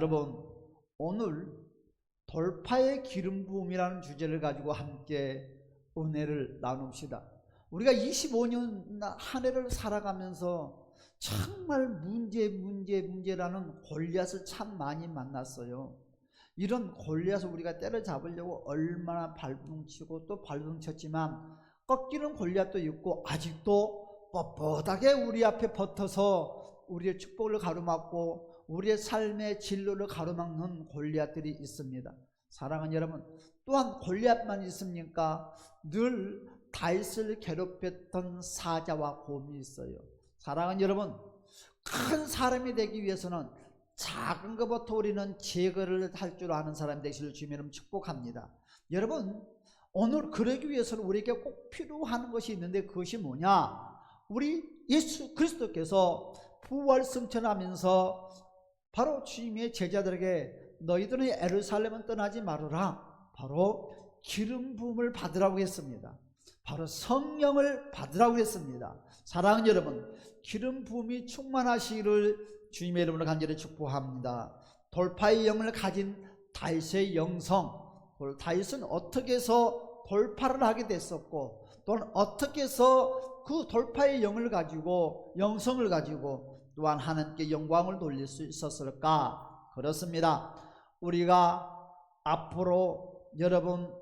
여러분, 오늘 돌파의 기름 부음이라는 주제를 가지고 함께 은혜를 나눕시다. 우리가 25년 한 해를 살아가면서 정말 문제라는 골리앗을 참 많이 만났어요. 이런 골리앗을 우리가 때려잡으려고 얼마나 발버둥치고 또 발버둥쳤지만 꺾이는 골리앗도 있고, 아직도 뻣뻣하게 우리 앞에 버텨서 우리의 축복을 가로막고 우리의 삶의 진로를 가로막는 골리앗들이 있습니다. 사랑하는 여러분, 또한 골리앗만 있습니까? 늘 다윗을 괴롭혔던 사자와 곰이 있어요. 사랑하는 여러분, 큰 사람이 되기 위해서는 작은 것부터 우리는 제거를 할 줄 아는 사람이 되시길 주님의 이름으로 축복합니다. 여러분, 오늘 그러기 위해서는 우리에게 꼭 필요한 것이 있는데, 그것이 뭐냐? 우리 예수 그리스도께서 부활 승천하면서 바로 주님의 제자들에게 너희들은 예루살렘은 떠나지 말아라, 바로 기름 부음을 받으라고 했습니다. 바로 성령을 받으라고 했습니다. 사랑하는 여러분, 기름 부음이 충만하시기를 주님의 이름으로 간절히 축복합니다. 돌파의 영을 가진 다윗의 영성, 다윗은 어떻게 해서 돌파를 하게 됐었고, 또는 어떻게 해서 그 돌파의 영을 가지고, 영성을 가지고 또한 하나님께 영광을 돌릴 수 있었을까? 그렇습니다. 우리가 앞으로 여러분,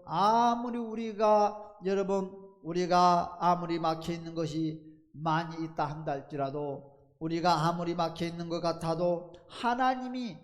우리가 아무리 막혀 있는 것이 많이 있다 한다 할지라도, 우리가 아무리 막혀 있는 것 같아도 하나님이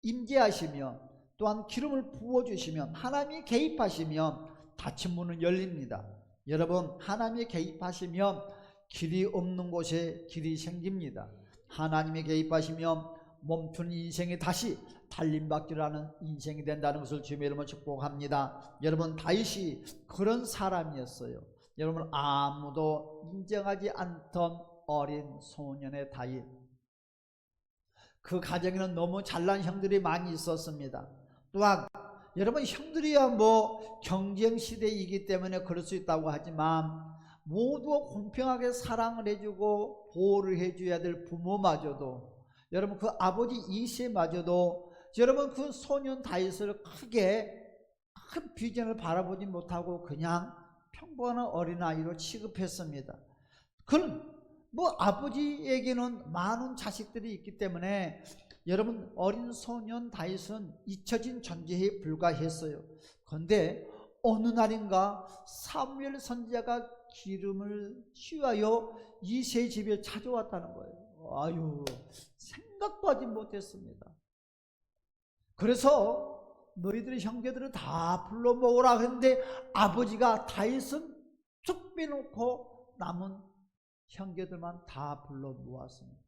임재하시면, 또한 기름을 부어주시면, 하나님이 개입하시면 닫힌 문은 열립니다. 여러분, 하나님이 개입하시면 길이 없는 곳에 길이 생깁니다. 하나님이 개입하시면 멈춘 인생이 다시 달림받기라는 인생이 된다는 것을 주님의 이름으로 축복합니다. 여러분, 다윗이 그런 사람이었어요. 여러분, 아무도 인정하지 않던 어린 소년의 다윗, 그 가정에는 너무 잘난 형들이 많이 있었습니다. 또한 여러분, 형들이야 경쟁시대이기 때문에 그럴 수 있다고 하지만, 모두가 공평하게 사랑을 해주고 보호를 해줘야 될 부모마저도, 여러분 그 아버지 이새마저도 여러분 그 소년 다윗을 큰 비전을 바라보지 못하고 그냥 평범한 어린아이로 취급했습니다. 그는 아버지에게는 많은 자식들이 있기 때문에 여러분, 어린 소년 다윗은 잊혀진 존재에 불과했어요. 그런데 어느 날인가 사무엘 선지자가 기름을 취하여 이새의 집에 찾아왔다는 거예요. 생각도 하지 못했습니다. 그래서 너희들의 형제들을 다 불러 모으라 했는데, 아버지가 다윗은 쭉 빼놓고 남은 형제들만 다 불러 모았습니다.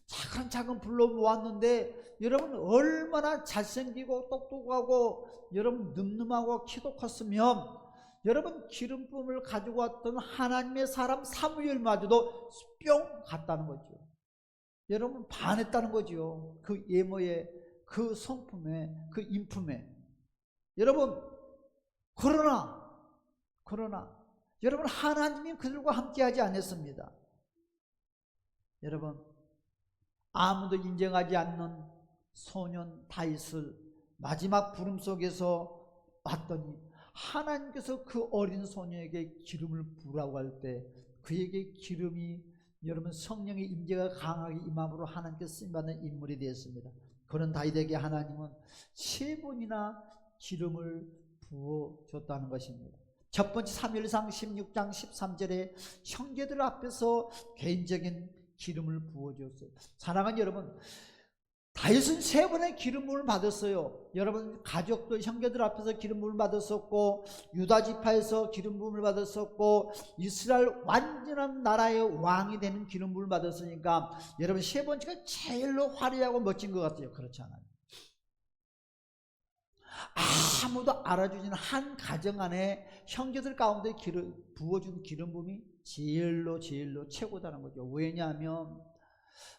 차근차근 불러 모았는데, 여러분 얼마나 잘생기고 똑똑하고 여러분 늠름하고 키도 컸으면, 여러분 기름 부음을 가지고 왔던 하나님의 사람 사무엘마저도 뿅 갔다는 거죠. 여러분 반했다는 거죠. 그 예모에, 그 성품에, 그 인품에. 여러분, 그러나 여러분, 하나님이 그들과 함께하지 않았습니다. 여러분, 아무도 인정하지 않는 소년 다윗을 마지막 부름 속에서 왔더니, 하나님께서 그 어린 소녀에게 기름을 부으라고 할 때 그에게 기름이, 여러분 성령의 임재가 강하게 임함으로 하나님께 쓰임받는 인물이 되었습니다. 그런 다윗에게 하나님은 3번이나 기름을 부어줬다는 것입니다. 첫 번째 사무엘상 16장 13절에 형제들 앞에서 개인적인 기름을 부어줬어요. 사랑하는 여러분, 다윗은 3번의 기름을 받았어요. 여러분, 가족도 형제들 앞에서 기름을 받았었고, 유다 지파에서 기름부음을 받았었고, 이스라엘 완전한 나라의 왕이 되는 기름부음을 받았으니까 여러분 3번째가 제일로 화려하고 멋진 것 같아요. 그렇지 않아요? 아무도 알아주지는 한 가정 안에 형제들 가운데 부어준 기름부음이 제일로 최고다는 거죠. 왜냐하면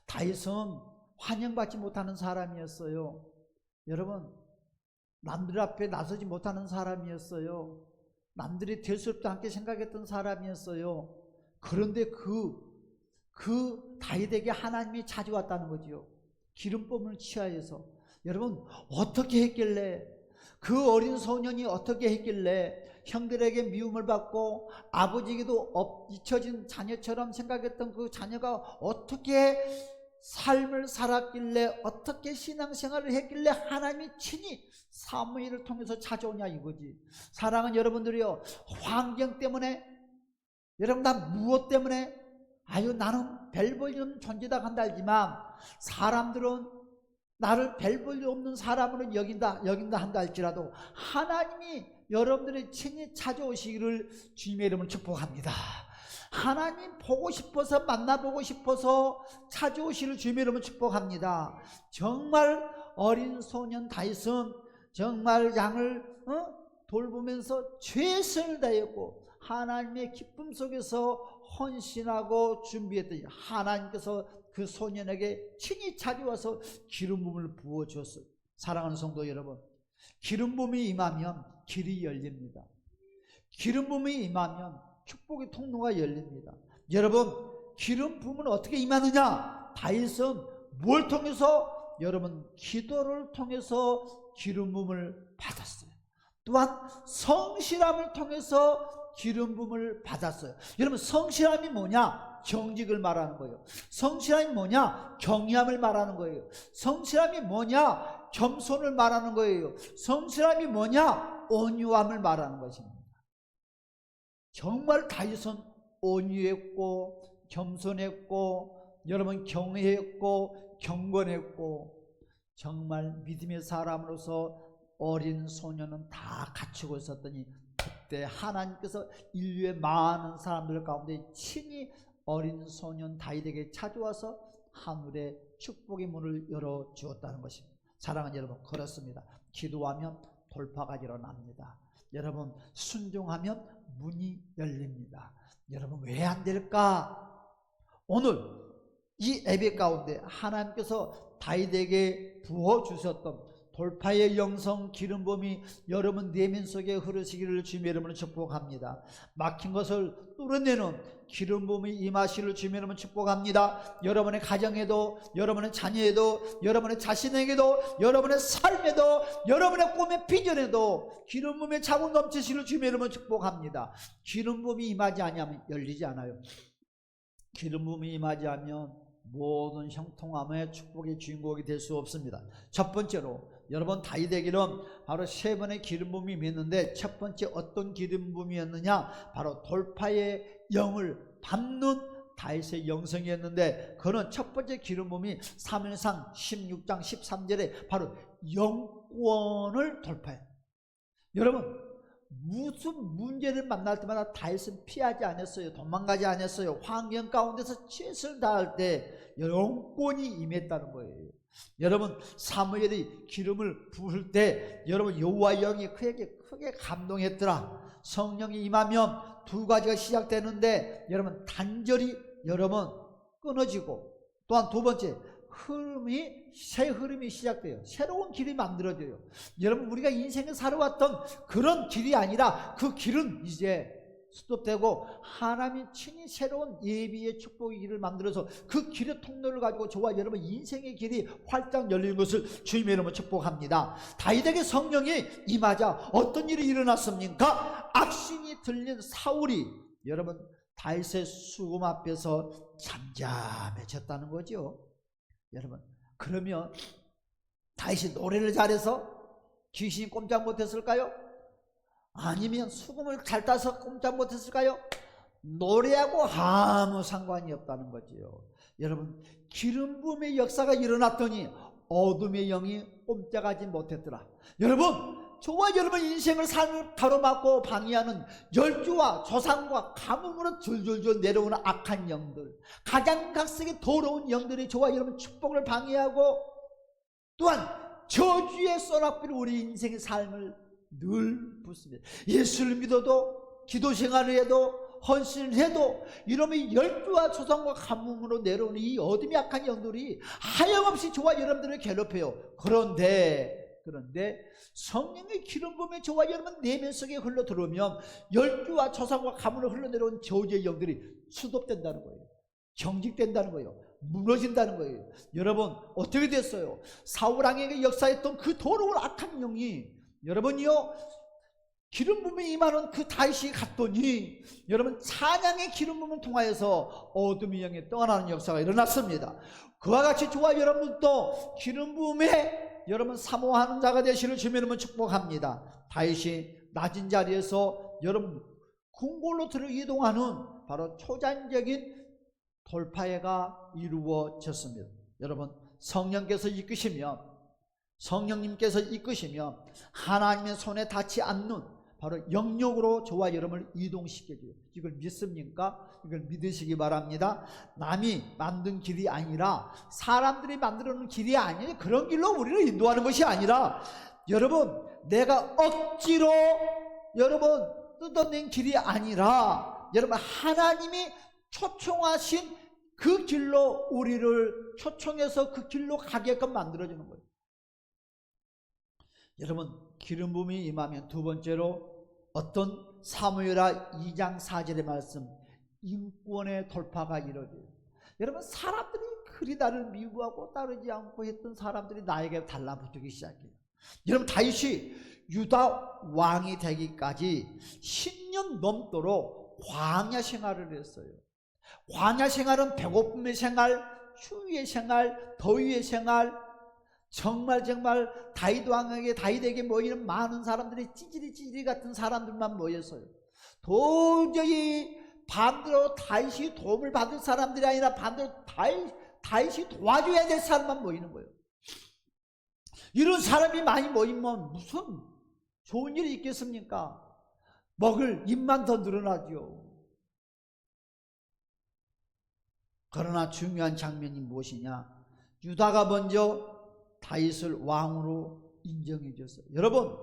다윗은 환영받지 못하는 사람이었어요. 여러분, 남들 앞에 나서지 못하는 사람이었어요. 남들이 될 수 없다 함께 생각했던 사람이었어요. 그런데 그 다윗에게 하나님이 찾아왔다는 거죠. 기름부음을 취하여서. 여러분, 어떻게 했길래, 그 어린 소년이 어떻게 했길래 형들에게 미움을 받고 아버지에게도 잊혀진 자녀처럼 생각했던 그 자녀가 어떻게 삶을 살았길래, 어떻게 신앙생활을 했길래 하나님이 친히 사무엘을 통해서 찾아오냐 이거지. 사랑하는 여러분들이요, 환경 때문에, 여러분 나 무엇 때문에, 아유 나는 별 볼 일 없는 존재다 한다 알지만, 사람들은 나를 별 볼 일 없는 사람으로 여긴다 한다 할지라도 하나님이 여러분들이 친히 찾아오시기를 주님의 이름으로 축복합니다. 하나님 보고 싶어서, 만나보고 싶어서 찾아오시기를 주님의 이름으로 축복합니다. 정말 어린 소년 다윗은 정말 양을 돌보면서 최선을 다했고 하나님의 기쁨 속에서 헌신하고 준비했더니 하나님께서 그 소년에게 친히 찾아와서 기름 부음을 부어주었어요. 사랑하는 성도 여러분, 기름 부음이 임하면 길이 열립니다. 기름 부음이 임하면 축복의 통로가 열립니다. 여러분, 기름 부음은 어떻게 임하느냐? 다윗은 뭘 통해서? 여러분, 기도를 통해서 기름 부음을 받았어요. 또한 성실함을 통해서 기름 부음을 받았어요. 여러분, 성실함이 뭐냐? 정직을 말하는 거예요. 성실함이 뭐냐? 경외함을 말하는 거예요. 성실함이 뭐냐? 겸손을 말하는 거예요. 성실함이 뭐냐? 온유함을 말하는 것입니다. 정말 다윗은 온유했고 겸손했고 여러분 경외했고 경건했고 정말 믿음의 사람으로서 어린 소년은 다 갖추고 있었더니 그때 하나님께서 인류의 많은 사람들 가운데 친히 어린 소년 다윗에게 찾아와서 하늘의 축복의 문을 열어주었다는 것입니다. 사랑하는 여러분, 그렇습니다. 기도하면 돌파가 일어납니다. 여러분, 순종하면 문이 열립니다. 여러분, 왜 안 될까? 오늘 이 예배 가운데 하나님께서 다윗에게 부어주셨던 돌파의 영성 기름 부음이 여러분 내면 속에 흐르시기를 주님의 이름으로 축복합니다. 막힌 것을 뚫어내는 기름 부음이 임하시기를 주님의 이름으로 축복합니다. 여러분의 가정에도, 여러분의 자녀에도, 여러분의 자신에게도, 여러분의 삶에도, 여러분의 꿈의 비전에도 기름 부음의 자국 넘치시기를 주님의 이름으로 축복합니다. 기름 부음이 임하지 않으면 열리지 않아요. 기름 부음이 임하지 않으면 모든 형통함의 축복의 주인공이 될 수 없습니다. 첫 번째로 여러분, 다윗에게는 바로 세 번의 기름 부음이 임했는데 첫 번째 어떤 기름 부음이었느냐? 바로 돌파의 영을 받는 다윗의 영성이었는데, 그는 첫 번째 기름 부음이 사무엘상 16장 13절에 바로 영권을 돌파해요. 여러분, 무슨 문제를 만날 때마다 다윗은 피하지 않았어요. 도망가지 않았어요. 환경 가운데서 최선을 다할 때 영권이 임했다는 거예요. 여러분, 사무엘이 기름을 부을 때 여러분 여호와의 영이 크게 감동했더라. 성령이 임하면 두 가지가 시작되는데 여러분 단절이 여러분 끊어지고, 또한 두 번째 새 흐름이 시작돼요. 새로운 길이 만들어져요. 여러분, 우리가 인생을 살아왔던 그런 길이 아니라 그 길은 이제 스톱되고 하나님이 친히 새로운 예비의 축복의 길을 만들어서 그 길의 통로를 가지고 저와 여러분 인생의 길이 활짝 열리는 것을 주님의 이름으로 축복합니다. 다윗에게 성령이 임하자 어떤 일이 일어났습니까? 악신이 들린 사울이 여러분 다윗의 수금 앞에서 잠잠해졌다는 거죠. 여러분, 그러면 다윗이 노래를 잘해서 귀신이 꼼짝 못했을까요? 아니면 수금을 잘 따서 꼼짝 못했을까요? 노래하고 아무 상관이 없다는 거지요. 여러분, 기름 부음의 역사가 일어났더니 어둠의 영이 꼼짝하지 못했더라. 여러분, 저와 여러분 인생을 삶을 가로막고 방해하는 열주와 조상과 가뭄으로 줄줄줄 내려오는 악한 영들, 각양각색의 더러운 영들이 저와 여러분 축복을 방해하고 또한 저주의 쏘락비로 우리 인생의 삶을 늘 붓습니다. 예수를 믿어도 기도 생활을 해도 헌신을 해도 이놈의 열주와 조상과 가뭄으로 내려오는 이 어둠의 악한 영들이 하염없이 저와 여러분들을 괴롭혀요. 그런데 성령의 기름 부음이 저와 여러분 내면 속에 흘러 들어오면 열주와 조상과 가문으로 흘러내려온 저주의 영들이 수독된다는 거예요. 경직된다는 거예요. 무너진다는 거예요. 여러분 어떻게 됐어요? 사울 왕에게 역사했던 그 더러운 악한 영이 여러분이요 기름 부음이 임하는 그 다윗이 갔더니 여러분 찬양의 기름 부음을 통하여서 어둠의 영이 떠나는 역사가 일어났습니다. 그와 같이 저와 여러분도 기름 부음에 여러분 사모하는 자가 되시를 주님으로 축복합니다. 다윗이 낮은 자리에서 여러분 궁궐로 들어 이동하는 바로 초자연적인 돌파해가 이루어졌습니다. 여러분 성령께서 성령님께서 이끄시면 하나님의 손에 닿지 않는 바로 영역으로 저와 여러분을 이동시켜줘요. 이걸 믿습니까? 이걸 믿으시기 바랍니다. 남이 만든 길이 아니라 사람들이 만들어 놓은 길이 아니에요. 그런 길로 우리를 인도하는 것이 아니라 여러분 내가 억지로 여러분 뜯어낸 길이 아니라 여러분 하나님이 초청하신 그 길로 우리를 초청해서 그 길로 가게끔 만들어주는 거예요. 여러분 기름 부음이 임하면 두 번째로 어떤 사무엘하 2장 4절의 말씀 인권의 돌파가 이루어져요. 여러분 사람들이 그리 나를 미워하고 따르지 않고 했던 사람들이 나에게 달라붙기 시작해요. 여러분 다윗이 유다 왕이 되기까지 10년 넘도록 광야 생활을 했어요. 광야 생활은 배고픔의 생활, 추위의 생활, 더위의 생활, 정말 다윗에게 모이는 많은 사람들이 찌질이 같은 사람들만 모였어요. 도저히 반대로 다윗이 도움을 받을 사람들이 아니라 반대로 다윗이 도와줘야 될 사람만 모이는 거예요. 이런 사람이 많이 모이면 무슨 좋은 일이 있겠습니까? 먹을 입만 더 늘어나죠. 그러나 중요한 장면이 무엇이냐? 유다가 먼저 다윗을 왕으로 인정해 줬어요. 여러분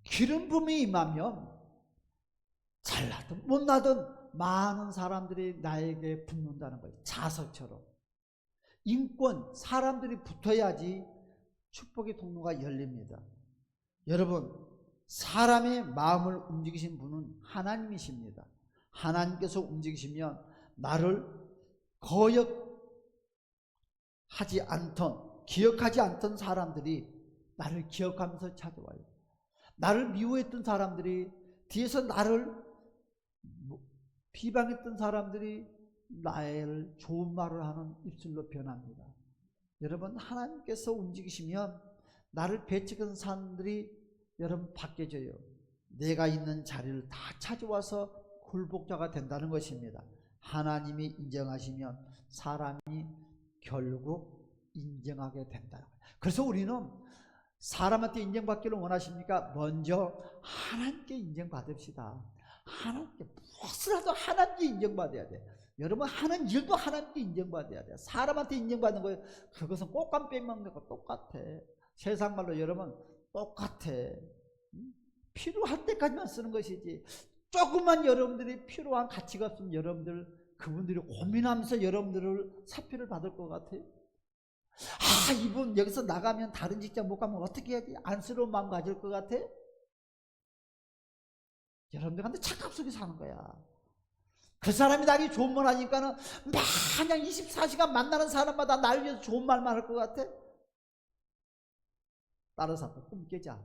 기름 부음이 임하면 잘나든 못나든 많은 사람들이 나에게 붙는다는 거예요. 자석처럼 인권 사람들이 붙어야지 축복의 통로가 열립니다. 여러분 사람의 마음을 움직이신 분은 하나님이십니다. 하나님께서 움직이시면 나를 기억하지 않던 사람들이 나를 기억하면서 찾아와요. 나를 미워했던 사람들이 뒤에서 나를 비방했던 사람들이 나를 좋은 말을 하는 입술로 변합니다. 여러분 하나님께서 움직이시면 나를 배척한 사람들이 여러분 바뀌어져요. 내가 있는 자리를 다 찾아와서 굴복자가 된다는 것입니다. 하나님이 인정하시면 사람이 결국 인정하게 된다는 거예요. 그래서 우리는 사람한테 인정받기를 원하십니까? 먼저 하나님께 인정받읍시다. 하나님께 무엇이라도 하나님께 인정받아야 돼. 여러분 하는 일도 하나님께 인정받아야 돼. 사람한테 인정받는 거예요. 그것은 꽃감 빼먹는 거 똑같아. 세상 말로 여러분 똑같아. 필요할 때까지만 쓰는 것이지. 조금만 여러분들이 필요한 가치가 없으면 그분들이 고민하면서 여러분들을 사표를 받을 것 같아요. 이분 여기서 나가면 다른 직장 못 가면 어떻게 해야지? 안쓰러운 마음 가질 것 같아? 여러분들한테 착각 속에 사는 거야. 그 사람이 나에게 좋은 말 하니까는 마냥 24시간 만나는 사람마다 날 위해서 좋은 말만 할 것 같아? 다른 사람 꿈 깨자.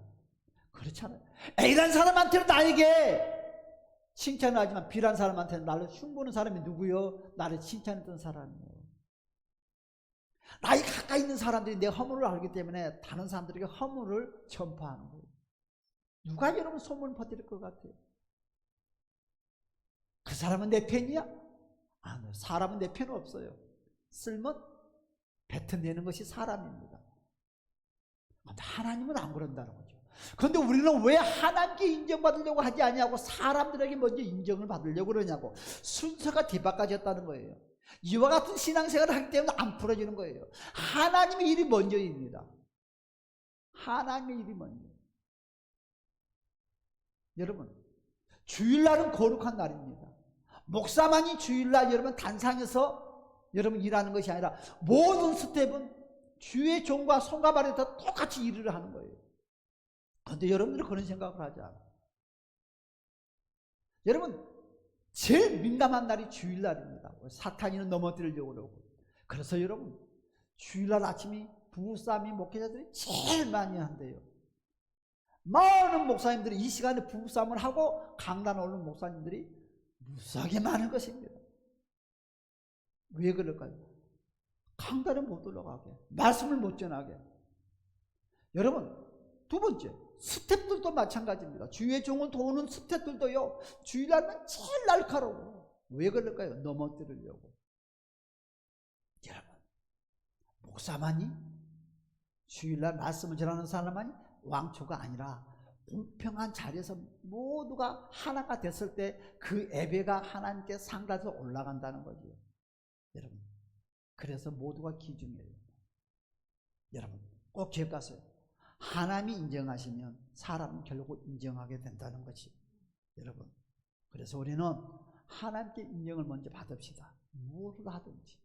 그렇잖아요. A라는 사람한테는 나에게 칭찬을 하지만 B라는 사람한테는 나를 흉보는 사람이 누구요? 나를 칭찬했던 사람이에요. 나이 가까이 있는 사람들이 내 허물을 알기 때문에 다른 사람들에게 허물을 전파하는 거예요. 누가 여러분 소문을 퍼뜨릴 것 같아요? 그 사람은 내 편이야? 아니요. 사람은 내 편 없어요. 쓸면 뱉어내는 것이 사람입니다. 그런데 하나님은 안 그런다는 거죠. 그런데 우리는 왜 하나님께 인정받으려고 하지 않냐고 사람들에게 먼저 인정을 받으려고 그러냐고 순서가 뒤바꿔졌다는 거예요. 이와 같은 신앙생활을 하기 때문에 안 풀어지는 거예요. 하나님의 일이 먼저입니다. 하나님의 일이 먼저. 여러분 주일날은 거룩한 날입니다. 목사만이 주일날 여러분 단상에서 여러분 일하는 것이 아니라 모든 스텝은 주의 종과 손과 발에 다 똑같이 일을 하는 거예요. 그런데 여러분들은 그런 생각을 하지 않아요. 여러분 제일 민감한 날이 주일날입니다. 사탄이는 넘어뜨리려고 그러고. 그래서 여러분, 주일날 아침이 부부싸움이 목회자들이 제일 많이 한대요. 많은 목사님들이 이 시간에 부부싸움을 하고 강단 오르는 목사님들이 무수하게 많은 것입니다. 왜 그럴까요? 강단에 못 올라가게, 말씀을 못 전하게. 여러분, 두 번째, 스텝들도 마찬가지입니다. 주의 종을 도우는 스텝들도요, 주일날은 제일 날카로워. 왜 그럴까요? 넘어뜨리려고. 여러분, 목사만이, 주일날 말씀을 전하는 사람만이 왕초가 아니라 공평한 자리에서 모두가 하나가 됐을 때 그 예배가 하나님께 상달해서 올라간다는 거죠. 여러분, 그래서 모두가 기중이에요. 여러분, 꼭 기억하세요. 하나님이 인정하시면 사람은 결국 인정하게 된다는 것이. 여러분, 그래서 우리는 하나님께 인정을 먼저 받읍시다. 무엇을 하든지.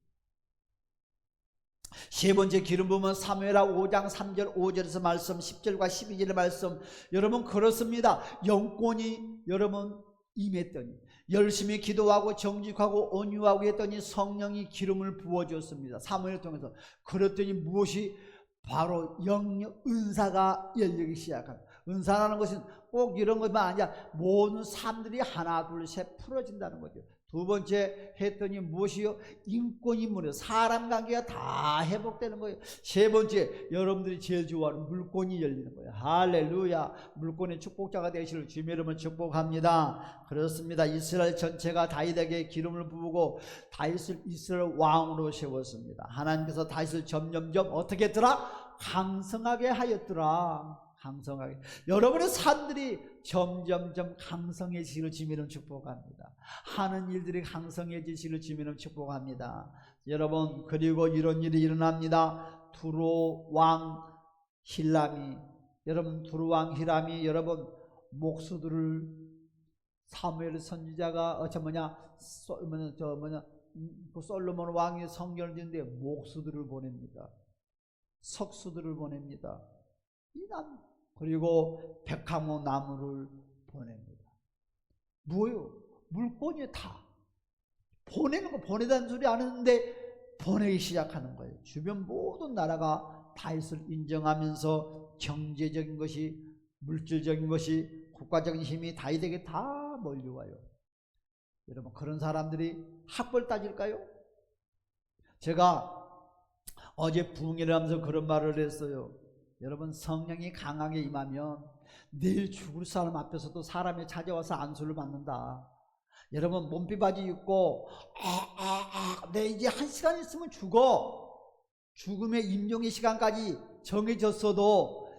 세 번째 기름 부음은 사무엘하 5장 3절 5절에서 말씀, 10절과 12절의 말씀. 여러분, 그렇습니다. 영권이 여러분 임했더니, 열심히 기도하고 정직하고 온유하고 했더니 성령이 기름을 부어주었습니다. 사무엘을 통해서. 그랬더니 무엇이? 바로 영역 은사가 열리기 시작합니다. 은사라는 것은 꼭 이런 것만 아니라 모든 사람들이 하나 둘 셋 풀어진다는 거죠. 두 번째 했더니 무엇이요? 인권이 무너, 사람 관계가 다 회복되는 거예요. 세 번째, 여러분들이 제일 좋아하는 물권이 열리는 거예요. 할렐루야. 물권의 축복자가 되시를 주님의 이름으로 축복합니다. 그렇습니다. 이스라엘 전체가 다윗에게 기름을 부으고 다윗을 이스라엘 왕으로 세웠습니다. 하나님께서 다윗을 점점점 어떻게 했더라? 강성하게 하였더라. 강성하게. 여러분의 삶들이 점점점 강성해지시를 주님은 축복합니다. 하는 일들이 강성해지시를 주님은 축복합니다. 여러분, 그리고 이런 일이 일어납니다. 두로 왕 힐람이, 여러분, 두로 왕 힐람이 여러분 목수들을, 사무엘 선지자가 솔로몬 왕이 성전을 짓는데 목수들을 보냅니다. 석수들을 보냅니다. 그리고 백합목 나무를 보냅니다. 뭐요? 물건이 다 보내는 거, 보내다는 소리 안 했는데 보내기 시작하는 거예요. 주변 모든 나라가 다윗을 인정하면서 경제적인 것이, 물질적인 것이, 국가적인 힘이 다윗에게 다 몰려와요. 여러분, 그런 사람들이 학벌 따질까요? 제가 어제 부흥회를 하면서 그런 말을 했어요. 여러분, 성령이 강하게 임하면 내일 죽을 사람 앞에서도 사람이 찾아와서 안수를 받는다. 여러분, 몸비바지 입고 내 이제 1시간 있으면 죽어. 죽음의 임종의 시간까지 정해졌어도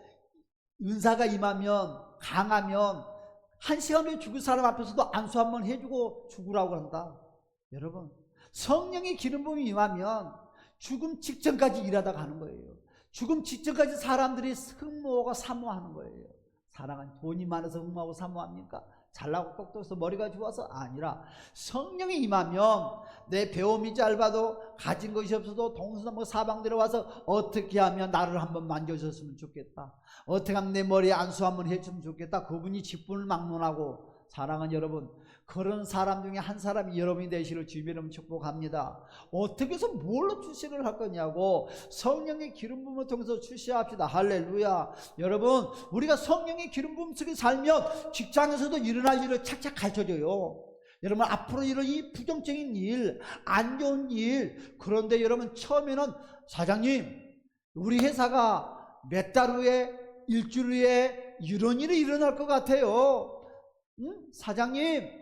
은사가 임하면, 강하면 1시간 후에 죽을 사람 앞에서도 안수 한번 해주고 죽으라고 한다. 여러분, 성령의 기름 부음이 임하면 죽음 직전까지 일하다 가는 거예요. 죽음 직전까지 사람들이 흠모하고 사모하는 거예요. 사랑은 돈이 많아서 흠모하고 사모합니까? 잘나고 똑똑해서 머리가 좋아서 아니라 성령이 임하면 내 배움이 짧아도 가진 것이 없어도 동서남북 사방들에 와서 어떻게 하면 나를 한번 만져줬으면 좋겠다. 어떻게 하면 내 머리에 안수 한번 해주면 좋겠다. 그분이 직분을 막론하고. 사랑은 여러분, 그런 사람 중에 한 사람이 여러분이 되시를 주님의 이름으로 축복합니다. 어떻게 해서 뭘로 출세를 할 거냐고, 성령의 기름 부음을 통해서 출세합시다. 할렐루야. 여러분, 우리가 성령의 기름 부음 속에 살면 직장에서도 일어날 일을 착착 가르쳐줘요. 여러분, 앞으로 이런 이 부정적인 일, 안 좋은 일, 그런데 여러분, 처음에는 사장님, 우리 회사가 몇 달 후에, 일주일 후에 이런 일이 일어날 것 같아요. 사장님,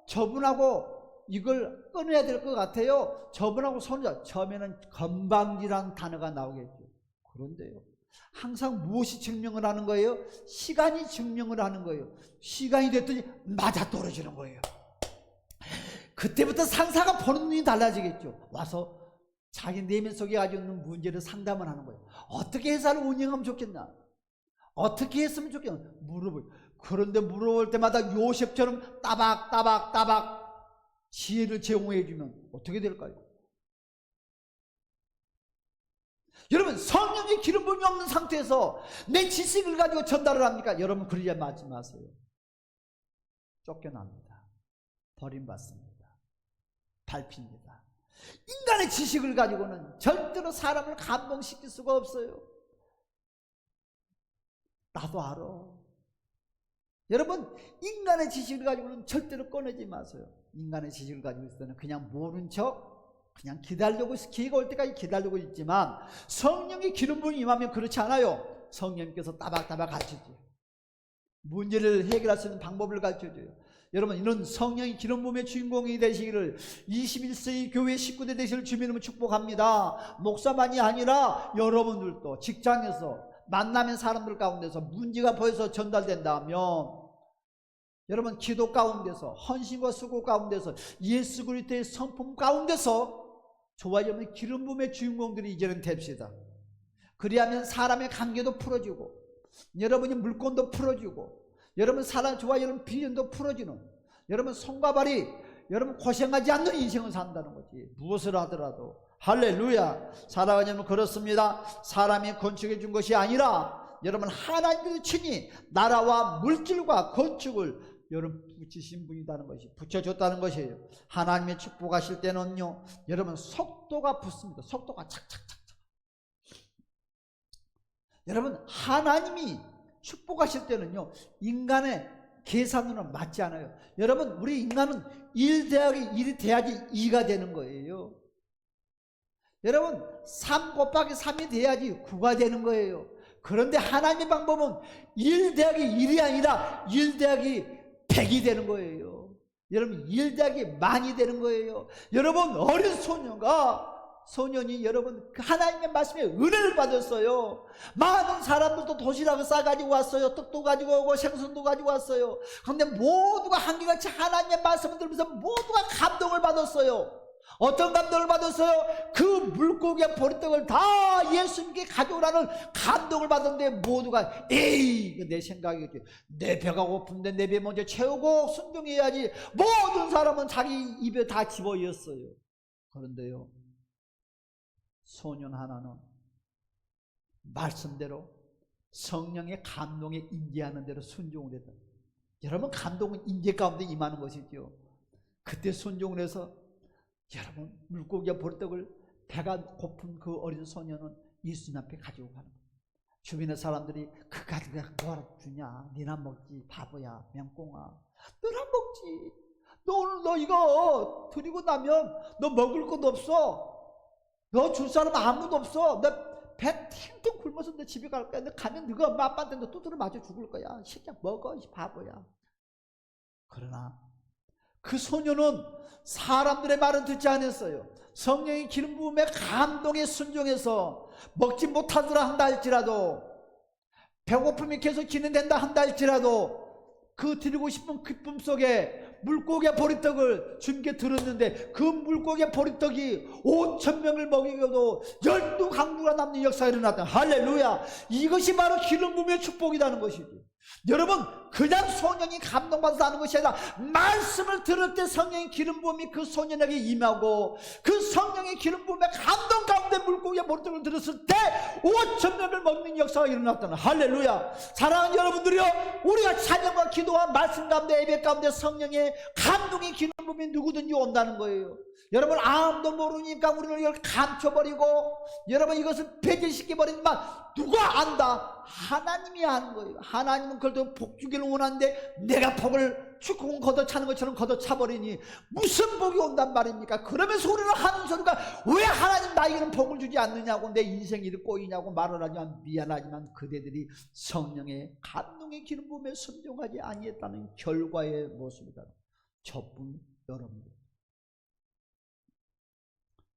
저분하고 이걸 끊어야 될 것 같아요. 저분하고 손자. 처음에는 건방지라는 단어가 나오겠죠. 그런데요, 항상 무엇이 증명을 하는 거예요? 시간이 증명을 하는 거예요. 시간이 됐더니 맞아떨어지는 거예요. 그때부터 상사가 보는 눈이 달라지겠죠. 와서 자기 내면 속에 가지고 있는 문제를 상담을 하는 거예요. 어떻게 회사를 운영하면 좋겠나? 어떻게 했으면 좋겠나? 물어보요. 그런데 물어볼 때마다 요셉처럼 따박따박 지혜를 제공해 주면 어떻게 될까요? 여러분, 성령의 기름 부음이 없는 상태에서 내 지식을 가지고 전달을 합니까? 여러분, 그러지 마세요. 쫓겨납니다. 버림받습니다. 밟힙니다. 인간의 지식을 가지고는 절대로 사람을 감동시킬 수가 없어요. 나도 알아. 여러분, 인간의 지식을 가지고는 절대로 꺼내지 마세요. 인간의 지식을 가지고 있을 때는 그냥 모른 척, 그냥 기다리고, 기회가 올 때까지 기다리고 있지만, 성령의 기름 부음이 임하면 그렇지 않아요. 성령님께서 따박따박 가르쳐줘요. 문제를 해결할 수 있는 방법을 가르쳐줘요. 여러분, 이런 성령의 기름 부음의 주인공이 되시기를, 21세기 교회 식구들 되시기를 주님으로 축복합니다. 목사만이 아니라 여러분들도 직장에서 만나면 사람들 가운데서 문제가 보여서 전달된다면, 여러분 기도 가운데서, 헌신과 수고 가운데서, 예수 그리스도의 성품 가운데서 좋아지는 기름 부음의 주인공들이 이제는 됩시다. 그리하면 사람의 관계도 풀어주고, 여러분이 물건도 풀어주고, 여러분 사람 좋아지는 비전도 풀어주는, 여러분 손과 발이 여러분 고생하지 않는 인생을 산다는 거지. 무엇을 하더라도. 할렐루야. 살아가냐면 그렇습니다. 사람이 건축해 준 것이 아니라 여러분 하나님께서 친히 나라와 물질과 건축을 여러분 붙이신 분이라는 것이, 붙여줬다는 것이에요. 하나님의 축복하실 때는요, 여러분 속도가 붙습니다. 속도가 착착착착. 여러분 하나님이 축복하실 때는요, 인간의 계산으로는 맞지 않아요. 여러분, 우리 인간은 1 더하기 1이 돼야지 2가 되는 거예요. 여러분 3 곱하기 3이 돼야지 9가 되는 거예요. 그런데 하나님의 방법은 1 더하기 1이 아니라 1 더하기 100이 되는 거예요. 여러분 1 더하기 만이 되는 거예요. 여러분 어린 소년이 여러분 하나님의 말씀에 은혜를 받았어요. 많은 사람들도 도시락을 싸가지고 왔어요. 떡도 가지고 오고 생선도 가지고 왔어요. 그런데 모두가 한결같이 하나님의 말씀을 들으면서 모두가 감동을 받았어요. 어떤 감동을 받았어요? 그 물고기와 보리떡을 다 예수님께 가져오라는 감동을 받았는데, 모두가 에이, 내 생각이겠지. 내 배가 고픈데 내 배 먼저 채우고 순종해야지. 모든 사람은 자기 입에 다 집어넣었어요. 그런데요, 소년 하나는 말씀대로 성령의 감동에 인계하는 대로 순종을 했다. 여러분, 감동은 인계 가운데 임하는 것이죠. 그때 순종을 해서 여러분 물고기와 보리떡을 배가 고픈 그 어린 소년은 예수님 앞에 가지고 가는 거예요. 주변의 사람들이 그 가지고 뭐하러 주냐, 니나 먹지 바보야, 명꽁아, 너나 먹지. 너 오늘 너 이거 드리고 나면 너 먹을 것도 없어. 너 줄 사람 아무도 없어. 너 배 탱탱 굶어서 너 집에 갈 거야. 너 가면 너가 엄마 아빠한테 너 두드려 맞아 죽을 거야. 새끼야 먹어, 이 바보야. 그러나 그 소녀는 사람들의 말은 듣지 않았어요. 성령의 기름 부음에 감동에 순종해서 먹지 못하더라 한다 할지라도, 배고픔이 계속 진행된다 한다 할지라도, 그 드리고 싶은 기쁨 속에 물고기와 보리떡을 주님께 들었는데, 그 물고기와 보리떡이 5,000명을 먹이고도 12강구가 남는 역사가 일어났다. 할렐루야. 이것이 바로 기름 부음의 축복이라는 것이지. 여러분, 그냥 소년이 감동받아서 하는 것이 아니라 말씀을 들을 때 성령의 기름 부음이 그 소년에게 임하고, 그 성령의 기름 부음의 감동 가운데 물고기와 보리떡을 들었을 때 5,000명을 먹는 역사가 일어났다는. 할렐루야. 사랑하는 여러분들이요, 우리가 찬양과 기도와 말씀 가운데, 예배 가운데 성령의 감동의 기름 부음이 누구든지 온다는 거예요. 여러분, 아무도 모르니까 우리를 이걸 감춰버리고 여러분 이것을 폐쇄시켜버리지만 누가 안다? 하나님이 아는 거예요. 하나님은 그래도 복 주기를 원하는데 내가 복을 축구공 걷어차는 것처럼 걷어차버리니 무슨 복이 온단 말입니까? 그러면서 우리는 하는 소리가, 왜 하나님 나에게는 복을 주지 않느냐고, 내 인생이 이렇게 꼬이냐고 말을 하지만, 미안하지만 그대들이 성령의 감동의 기름 부음에 순종하지 아니했다는 결과의 모습이다. 저뿐 여러분들.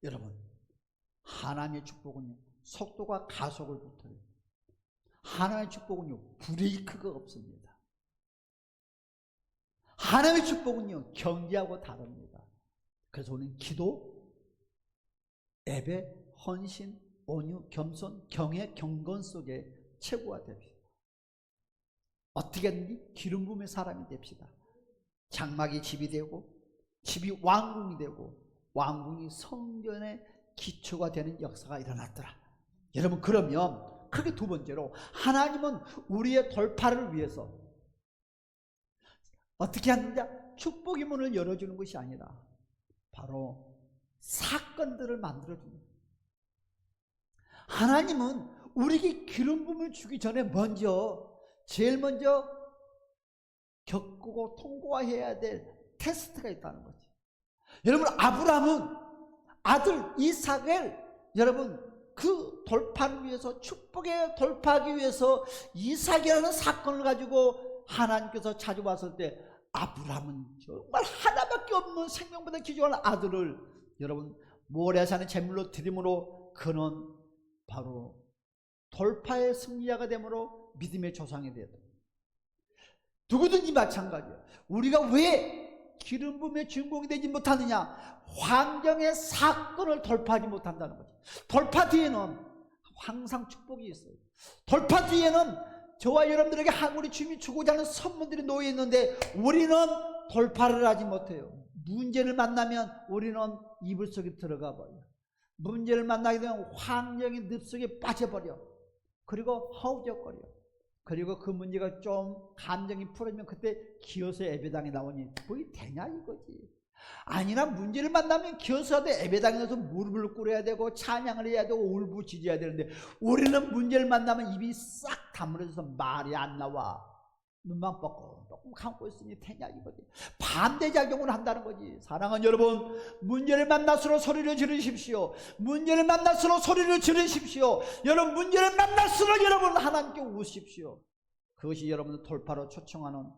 여러분, 하나님의 축복은요, 속도가 가속을 붙어요. 하나님의 축복은요, 브레이크가 없습니다. 하나님의 축복은요, 경계하고 다릅니다. 그래서 우리는 기도, 예배, 헌신, 온유, 겸손, 경애, 경건 속에 최고가 됩시다. 어떻게든지 기름 부음의 사람이 됩시다. 장막이 집이 되고, 집이 왕궁이 되고, 왕궁이 성전의 기초가 되는 역사가 일어났더라. 여러분, 그러면 크게 두 번째로, 하나님은 우리의 돌파를 위해서 어떻게 하느냐? 축복의 문을 열어주는 것이 아니라 바로 사건들을 만들어주는 거예요. 하나님은 우리에게 기름 부음을 주기 전에 제일 먼저 겪고 통과해야 될 테스트가 있다는 거지. 여러분, 아브라함은 아들 이삭을 여러분 그 돌파를 위해서, 축복에 돌파하기 위해서 이삭이라는 사건을 가지고 하나님께서 찾아왔을 때 아브라함은 정말 하나밖에 없는 생명보다 귀중한 아들을 여러분 모리아산의 제물로 드림으로 그는 바로 돌파의 승리자가 되므로 믿음의 조상이 되었다. 누구든지 마찬가지예요. 우리가 왜 기름 부음의 주인공이 되지 못하느냐? 환경의 사건을 돌파하지 못한다는 거죠. 돌파 뒤에는 항상 축복이 있어요. 돌파 뒤에는 저와 여러분들에게 우리 주님이 주고자 하는 선물들이 놓여 있는데 우리는 돌파를 하지 못해요. 문제를 만나면 우리는 이불 속에 들어가 버려. 문제를 만나게 되면 환경의 늪속에 빠져버려. 그리고 허우적거려. 그리고 그 문제가 좀 감정이 풀어지면 그때 기어서 예배당에 나오니 그게 되냐 이거지. 아니나 문제를 만나면 기어서도 예배당에 가서 무릎을 꿇어야 되고 찬양을 해야 되고 울부짖어야 되는데 우리는 문제를 만나면 입이 싹 다물어져서 말이 안 나와. 눈만 뻑뻑 감고 있으니 되냐 이거지. 반대작용을 한다는 거지. 사랑하는 여러분, 문제를 만날수록 소리를 지르십시오. 문제를 만날수록 소리를 지르십시오. 여러분, 문제를 만날수록 여러분 하나님께 우십시오. 그것이 여러분을 돌파로 초청하는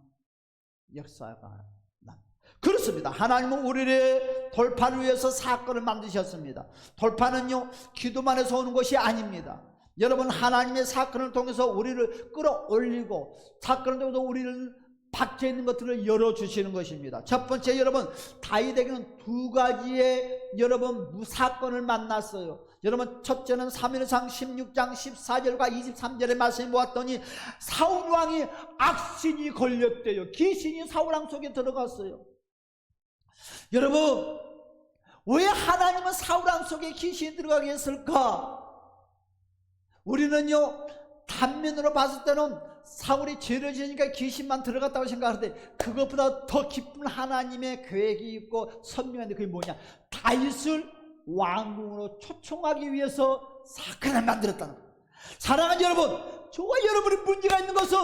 역사가 납니다. 그렇습니다. 하나님은 우리를 돌파를 위해서 사건을 만드셨습니다. 돌파는요 기도만 해서 오는 것이 아닙니다. 여러분, 하나님의 사건을 통해서 우리를 끌어올리고 사건을 통해서 우리를 박혀있는 것들을 열어주시는 것입니다. 첫 번째, 여러분 다윗에게는 두 가지의 여러분 사건을 만났어요. 여러분, 첫째는 사무엘상 16장 14절과 23절의 말씀을 보았더니 사울왕이 악신이 걸렸대요. 귀신이 사울왕 속에 들어갔어요. 여러분, 왜 하나님은 사울왕 속에 귀신이 들어가게 했을까? 우리는요 단면으로 봤을 때는 사울이 죄를 지으니까 귀신만 들어갔다고 생각하는데 그것보다 더 깊은 하나님의 계획이 있고 선명한데 그게 뭐냐? 다윗을 왕궁으로 초청하기 위해서 사건을 만들었다는 거예요. 사랑하는 여러분, 저와 여러분의 문제가 있는 것은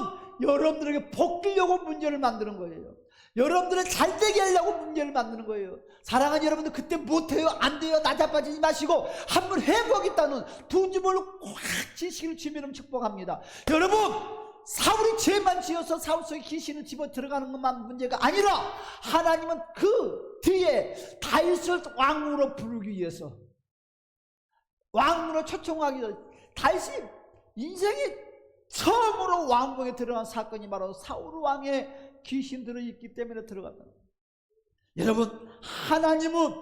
여러분들에게 복되려고 문제를 만드는 거예요. 여러분들을 잘되게 하려고 문제를 만드는 거예요. 사랑하는 여러분들, 그때 못해요 안돼요 나자빠지지 마시고 한번 해보겠다는 두 주먹을 꽉 지시기를 주님으로 축복합니다. 여러분, 사울이 죄만 지어서 사울 속에 귀신을 집어 들어가는 것만 문제가 아니라 하나님은 그 뒤에 다윗을 왕으로 부르기 위해서, 왕으로 초청하기 위해서, 다윗이 인생에 처음으로 왕궁에 들어간 사건이 바로 사울 왕의 귀신 들어있기 때문에 들어갔다. 여러분, 하나님은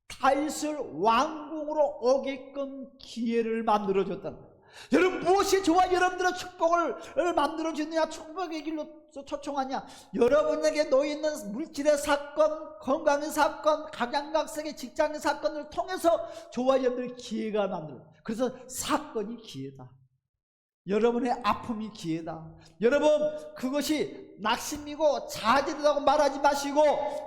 다윗을 왕궁으로 오게끔 기회를 만들어줬다는 거예요. 여러분, 무엇이 저와 여러분들의 축복을 만들어주느냐, 축복의 길로 초청하냐? 여러분에게 놓여있는 물질의 사건, 건강의 사건, 각양각색의 직장의 사건을 통해서 저와 여러분들의 기회가 만들어요. 그래서 사건이 기회다. 여러분의 아픔이 기회다. 여러분, 그것이 낙심이고 자질이라고 말하지 마시고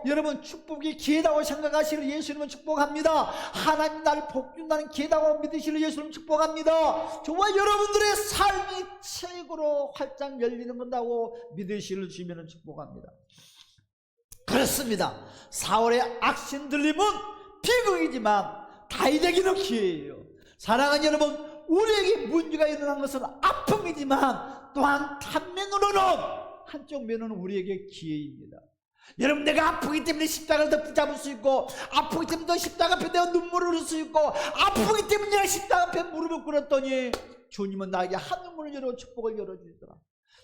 여러분 축복이 기회다고 생각하시는 예수님은 축복합니다. 하나님 나를 복준다는 기회다고 믿으시는 예수님은 축복합니다. 저와 여러분들의 삶이 최고로 활짝 열리는 건다고 믿으시는 주님은 축복합니다. 그렇습니다. 사울의 악신 들림은 비극이지만 다윗에게는 기회예요. 사랑하는 여러분, 우리에게 문제가 일어난 것은 아픔이지만 또한 단면으로는 한쪽 면은 우리에게 기회입니다. 여러분, 내가 아프기 때문에 십자가를 더 붙잡을 수 있고, 아프기 때문에 더 십자가 앞에 내가 눈물을 흘릴 수 있고, 아프기 때문에 내가 십자가 앞에 무릎을 꿇었더니 주님은 나에게 하늘문을 열어 축복을 열어주시더라.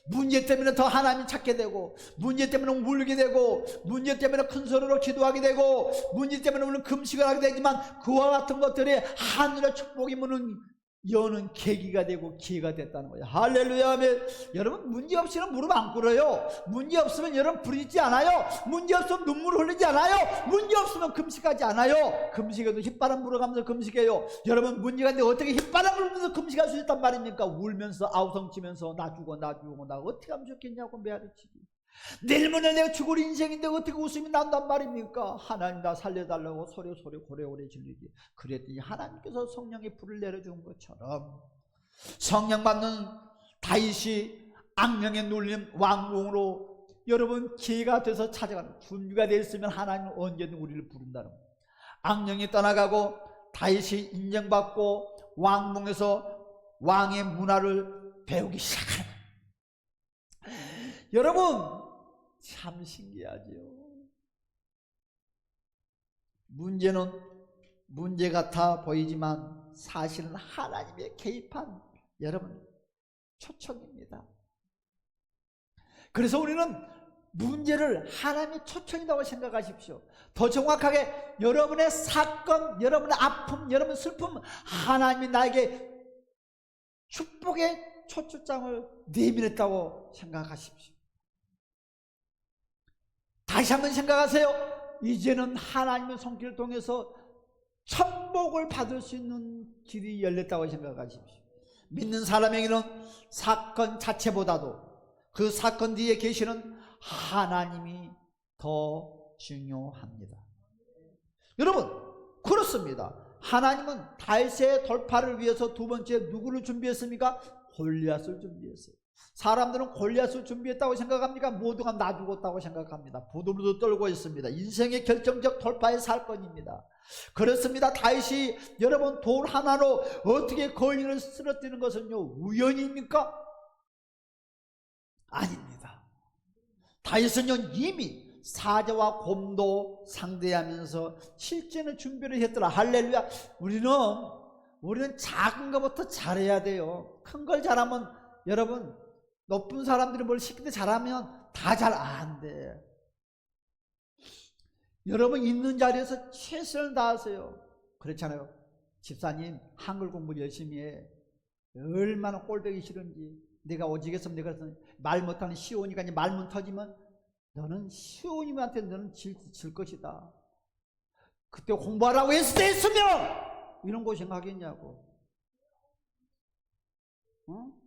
문제 때문에 더 하나님 찾게 되고, 문제 때문에 울게 되고, 문제 때문에 큰 소리로 기도하게 되고, 문제 때문에 우리는 금식을 하게 되지만 그와 같은 것들이 하늘의 축복의 문은 여는 계기가 되고 기회가 됐다는 거예요. 할렐루야. 아멘. 여러분, 문제 없이는 무릎 안 꿇어요. 문제 없으면 여러분 부르짖지 않아요. 문제 없으면 눈물 흘리지 않아요. 문제 없으면 금식하지 않아요. 금식해도 휘바람 불어가면서 금식해요. 여러분, 문제가 있는데 어떻게 휘바람 불면서 금식할 수 있단 말입니까? 울면서 아우성치면서 나 죽어 나 어떻게 하면 좋겠냐고 메아리치기. 내일 모레 내가 죽을 인생인데 어떻게 웃음이 난단 말입니까? 하나님 나 살려달라고 소리 고래고래 질리지. 그랬더니 하나님께서 성령의 불을 내려준 것처럼 성령 받는 다윗이 악령에 눌린 왕궁으로 여러분 기회가 돼서 찾아가는 준비가 되어 있으면 하나님은 언제든 우리를 부른다는 거예요. 악령이 떠나가고 다윗이 인정받고 왕궁에서 왕의 문화를 배우기 시작하는 거예요. 여러분 참 신기하죠. 문제는 문제 같아 보이지만 사실은 하나님의 개입한 여러분 초청입니다. 그래서 우리는 문제를 하나님의 초청이라고 생각하십시오. 더 정확하게 여러분의 사건, 여러분의 아픔, 여러분의 슬픔, 하나님이 나에게 축복의 초청장을 내밀었다고 생각하십시오. 다시 한번 생각하세요. 이제는 하나님의 손길을 통해서 천복을 받을 수 있는 길이 열렸다고 생각하십시오. 믿는 사람에게는 사건 자체보다도 그 사건 뒤에 계시는 하나님이 더 중요합니다. 여러분 그렇습니다. 하나님은 다윗의 돌파를 위해서 두 번째 누구를 준비했습니까? 골리앗을 준비했어요. 사람들은 골리앗을 준비했다고 생각합니까? 모두가 나 죽었다고 생각합니다. 부들부들 떨고 있습니다. 인생의 결정적 돌파의 사건입니다. 그렇습니다. 다윗이 여러분 돌 하나로 어떻게 거인을 쓰러뜨리는 것은요 우연입니까? 아닙니다. 다윗은 이미 사자와 곰도 상대하면서 실제는 준비를 했더라. 할렐루야. 우리는 작은 것부터 잘해야 돼요. 큰 걸 잘하면 여러분 높은 사람들이 뭘 시키는데 잘하면 다 잘 안 돼. 여러분 있는 자리에서 최선을 다하세요. 그렇잖아요. 집사님 한글 공부 열심히 해. 얼마나 꼴보기 싫은지. 내가 오직했으면 내가 말 못하는 시온이가 말문 터지면 너는 시온이한테 너는 질 것이다. 그때 공부하라고 했으면 이런 거 생각하겠냐고.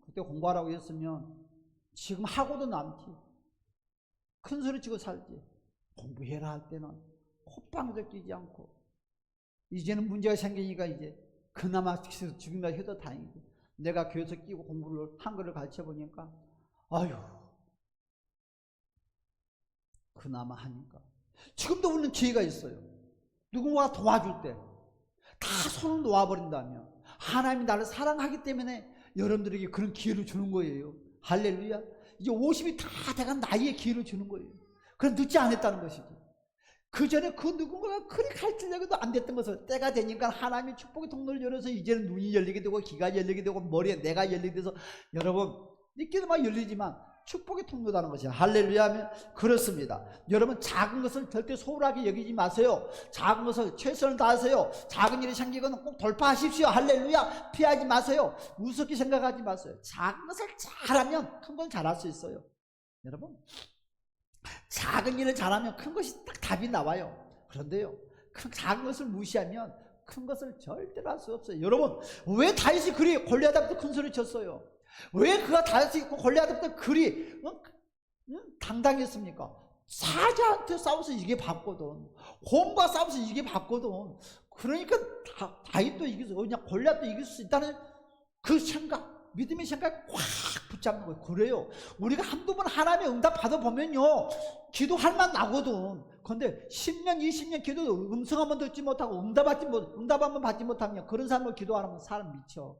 그때 공부하라고 했으면 지금 하고도 남지. 큰 소리 치고 살지. 공부해라 할 때는 콧방도 끼지 않고. 이제는 문제가 생기니까 이제 그나마 죽임나 해도 다행이지. 내가 교회에서 끼고 공부를 한글을 가르쳐 보니까 아유 그나마 하니까. 지금도 우리는 기회가 있어요. 누군가 도와줄 때 다 손을 놓아버린다면 하나님이 나를 사랑하기 때문에 여러분들에게 그런 기회를 주는 거예요. 할렐루야. 이제 50이 다 돼간 나이에 기회를 주는 거예요. 그럼 늦지 않았다는 것이지. 그 전에 그 누군가가 그리 가르치려고 해도 안 됐던 것을 때가 되니까 하나님의 축복의 통로를 열어서 이제는 눈이 열리게 되고 귀가 열리게 되고 머리에 뇌가 열리게 돼서 여러분 있기도 막 열리지만 축복의 통로라는 것이야. 할렐루야 하면 그렇습니다. 여러분 작은 것을 절대 소홀하게 여기지 마세요. 작은 것을 최선을 다하세요. 작은 일이 생기거나 꼭 돌파하십시오. 할렐루야. 피하지 마세요. 우습게 생각하지 마세요. 작은 것을 잘하면 큰 건 잘할 수 있어요. 여러분 작은 일을 잘하면 큰 것이 딱 답이 나와요. 그런데요 작은 것을 무시하면 큰 것을 절대로 할 수 없어요. 여러분 왜 다윗이 그리 골리앗 앞에서 큰 소리 쳤어요? 왜 그가 다윗이 골리앗 앞에서 그리 당당했습니까? 사자한테 싸워서 이게 봤거든. 곰과 싸워서 이게 봤거든. 그러니까 다윗도 이길 수, 그냥 골리앗도 이길 수 있다는 그 생각, 믿음의 생각이 확 붙잡는 거예요. 그래요. 우리가 한두 번 하나님의 응답 받아보면요 기도할 만 나거든. 그런데 10년 20년 기도도 음성 한번 듣지 못하고 응답 한번 받지 못하면 그런 사람을 기도하면 사람 미쳐.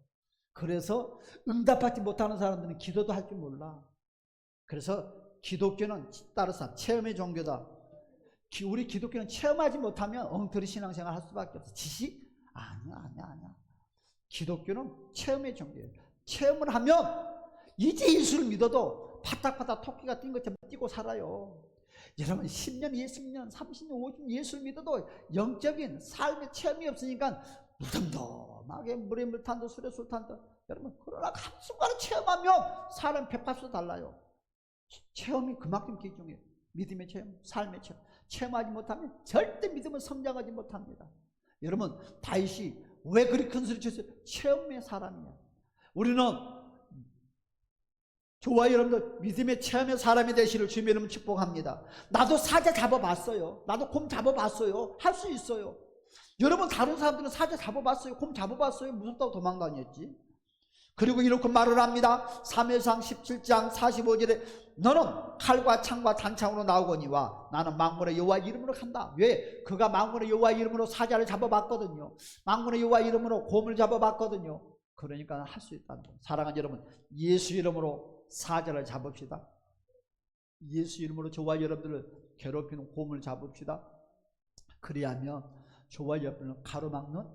그래서 응답받지 못하는 사람들은 기도도 할 줄 몰라. 그래서 기독교는 따라서 체험의 종교다. 우리 기독교는 체험하지 못하면 엉터리 신앙생활 할 수밖에 없어. 지식? 아니야. 기독교는 체험의 종교예요. 체험을 하면 이제 예수를 믿어도 파닥파닥 토끼가 뛴 것처럼 뛰고 살아요. 여러분 10년, 20년, 30년, 50년 예수를 믿어도 영적인 삶의 체험이 없으니까 무덤덤하게 물에 물 탄다 술에 술 탄다. 여러분 그러나 한순간에 체험하면 사람 180도 달라요. 체험이 그만큼 귀중해요. 믿음의 체험, 삶의 체험. 체험하지 못하면 절대 믿음은 성장하지 못합니다. 여러분 다윗이 왜 그리 큰 소리 쳤어요? 체험의 사람이야. 우리는 저와 여러분들 믿음의 체험의 사람이 되시를 주님의 이름으로 축복합니다. 나도 사자 잡아봤어요. 나도 곰 잡아봤어요. 할 수 있어요. 여러분 다른 사람들은 사자 잡아봤어요. 곰 잡아봤어요. 무섭다고 도망다녔지. 그리고 이렇게 말을 합니다. 사무엘상 17장 45절에 너는 칼과 창과 단창으로 나오거니와 나는 만군의 여호와 이름으로 간다. 왜? 그가 만군의 여호와 이름으로 사자를 잡아봤거든요. 만군의 여호와 이름으로 곰을 잡아봤거든요. 그러니까 할 수 있다는 거예요. 사랑하는 여러분, 예수 이름으로 사자를 잡읍시다. 예수 이름으로 저와 여러분들을 괴롭히는 곰을 잡읍시다. 그리하면 저와 여러분을 가로막는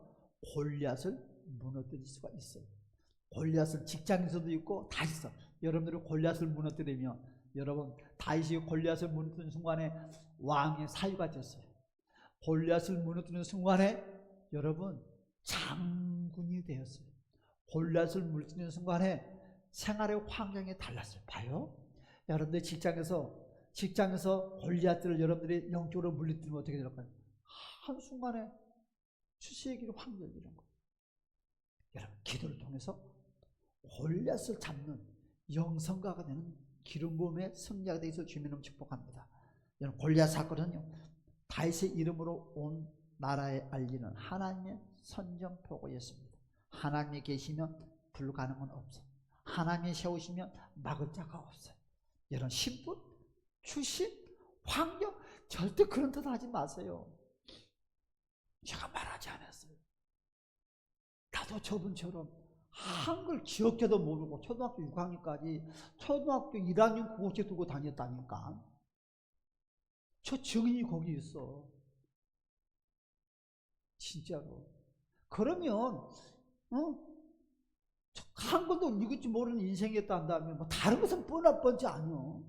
골리앗을 무너뜨릴 수가 있어요. 골리앗은 직장에서도 있고 다 있어. 여러분들이 골리앗을 무너뜨리면, 여러분 다윗이 골리앗을 무너뜨리는 순간에 왕의 사유가 됐어요. 골리앗을 무너뜨리는 순간에 여러분 장군이 되었어요. 골리앗을 무너뜨리는 순간에 생활의 환경이 달랐어요. 봐요. 여러분들 직장에서 골리앗들을 여러분들이 영적으로 물리뜨리면 어떻게 될까요? 한순간에 추수의 길이 확 열리는 거예요. 여러분 기도를 통해서 골리앗을 잡는 영성가가 되는 기름 부음의 승리가 되어서 주님을 축복합니다. 여러분 골리앗 사건은요, 다윗의 이름으로 온 나라에 알리는 하나님의 선전포고였습니다. 하나님이 계시면 불가능은 없어요. 하나님이 세우시면 막을 자가 없어요. 여러분 신분, 출신, 환경 절대 그런 뜻 하지 마세요. 제가 말하지 않았어요. 나도 저분처럼 한글 기억해도 모르고 초등학교 6학년까지 초등학교 1학년 국어책 들고 다녔다니까. 저 증인이 거기 있어. 진짜로. 그러면 한글도 읽을지 모르는 인생이었다 한다면 뭐 다른 것은 뻔뻔치 않아.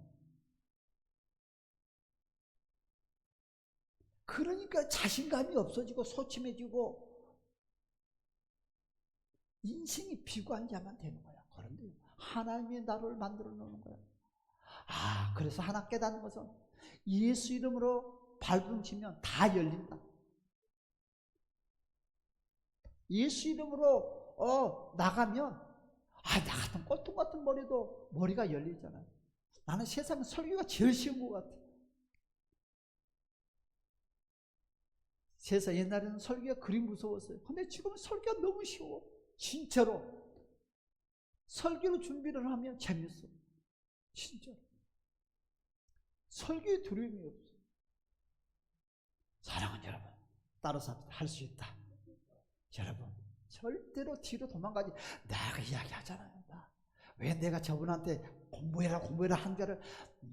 그러니까 자신감이 없어지고 소침해지고 인생이 비관한 자만 되는 거야. 그런데 하나님이 나를 만들어 놓는 거야. 그래서 하나 깨닫는 것은 예수 이름으로 발버둥치면 다 열린다. 예수 이름으로 나가면 나 같은 꼴통 같은 머리도 머리가 열리잖아요. 나는 세상에 설교가 제일 쉬운 것 같아. 세상 옛날에는 설교가 그리 무서웠어요. 근데 지금은 설교가 너무 쉬워. 진짜로. 설교로 준비를 하면 재밌어. 진짜로. 설교에 두려움이 없어. 사랑하는 여러분, 따라서 할 수 있다. 여러분 절대로 뒤로 도망가지. 내가 이야기하잖아요. 왜 내가 저분한테 공부해라 한 거를,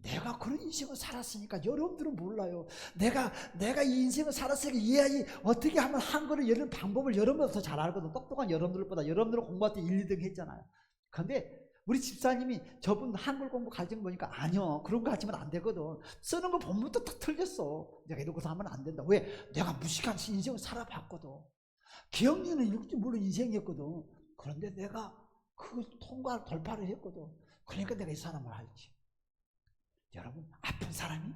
내가 그런 인생을 살았으니까. 여러분들은 몰라요. 내가 이 인생을 살았으니까 이해하지. 어떻게 하면 한글을 열는 방법을 여러분보다 더 잘 알거든. 똑똑한 여러분들보다. 여러분들은 공부할 때 1, 2등 했잖아요. 근데 우리 집사님이 저분 한글 공부 가르치는 거니까 아니요, 그런 거 하시면 안 되거든. 쓰는 거 본부터 딱 틀렸어. 내가 이러고서 하면 안 된다. 왜? 내가 무식한 인생을 살아봤거든. 기억력은 읽을지 모르는 인생이었거든. 그런데 내가 그 통과를 돌파를 했거든. 그러니까 내가 이 사람을 알지. 여러분 아픈 사람이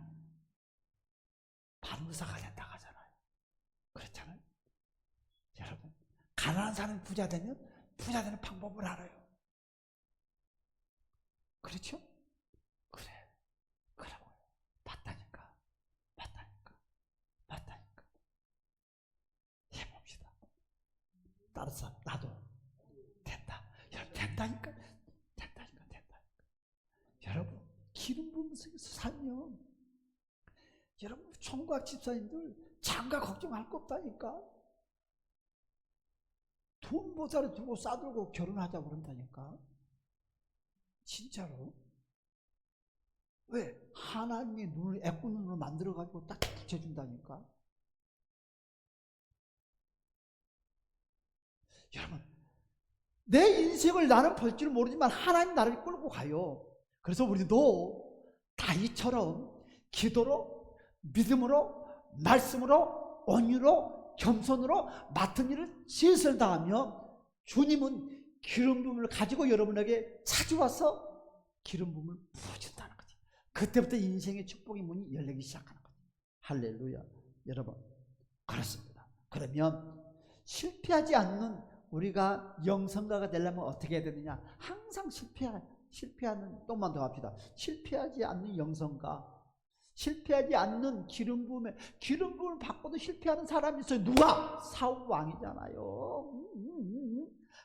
바른 의사가 된다고 하잖아요. 그렇잖아요. 여러분 가난한 사람이 부자 되는 방법을 알아요. 그렇죠? 그래. 그러고요. 봤다니까. 해봅시다. 따라서 나도 된다. 여러분 된다니까. 여러분 기름 부음 속에서 살면 여러분 총각 집사님들 장가 걱정할 거 없다니까. 돈 모자를 두고 싸들고 결혼하자고 그런다니까. 진짜로. 왜? 하나님이 눈을 애꾸 눈으로 만들어가지고 딱 붙여준다니까. 여러분 내 인생을 나는 볼 줄 모르지만 하나님 나를 끌고 가요. 그래서 우리도 다윗처럼 기도로, 믿음으로, 말씀으로, 온유로, 겸손으로 맡은 일을 실수를 다하면 주님은 기름 부음을 가지고 여러분에게 찾아와서 기름 부음을 부어준다는 거지. 그때부터 인생의 축복의 문이 열리기 시작하는 거지. 할렐루야. 여러분 그렇습니다. 그러면 실패하지 않는 우리가 영성가가 되려면 어떻게 해야 되느냐? 항상 실패할 실패하는, 조금만 더 합시다. 실패하지 않는 영성과 실패하지 않는 기름 부음에, 기름 부음을 받고도 실패하는 사람이 있어요. 누가? 사울 왕이잖아요.